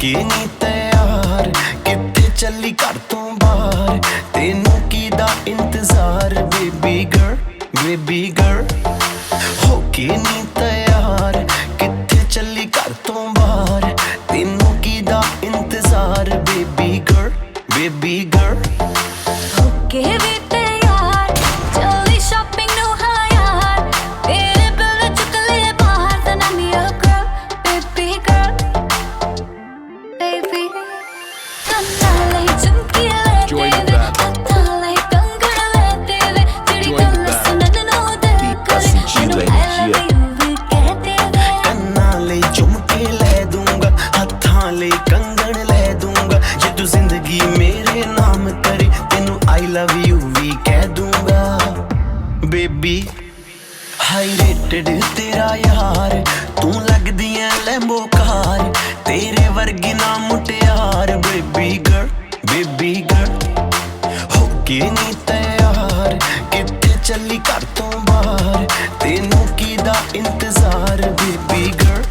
के नी तैयार कित्थे चली घर तो बाहर तेनू कीदा इंतजार बेबी गर्ल हो के नी तैयार कित्थे चली घर तो बाहर तेनू कीदा इंतजार बेबी गर्ल होके भी तैयार चली शॉपिंग नु हाँ यार तेरे बिल चुक ले बाहर then I'm your girl baby girl baby कंना ले झुमकी ले तेरे हत्था ले कंगन ले तेरे तेरी गल सुनन नु दिल करे मैनू I love you भी कहते वे कन्ना ले झुमके ले दूंगा हत्थां ले कंगन ले दूंगा जे तू जिंदगी मेरे नाम करे तेनू आई लव यू भी कह दूंगा बेबी हाई रेटेड तेरा यार तू लगदी ऐ लैम्बो कार तेरे वर्गी ना मुटियार बेबी गर्ल होके नी तैयार कित्थे चली घर तो बाहर तेनू कीदा इंतजार बेबी गर्ल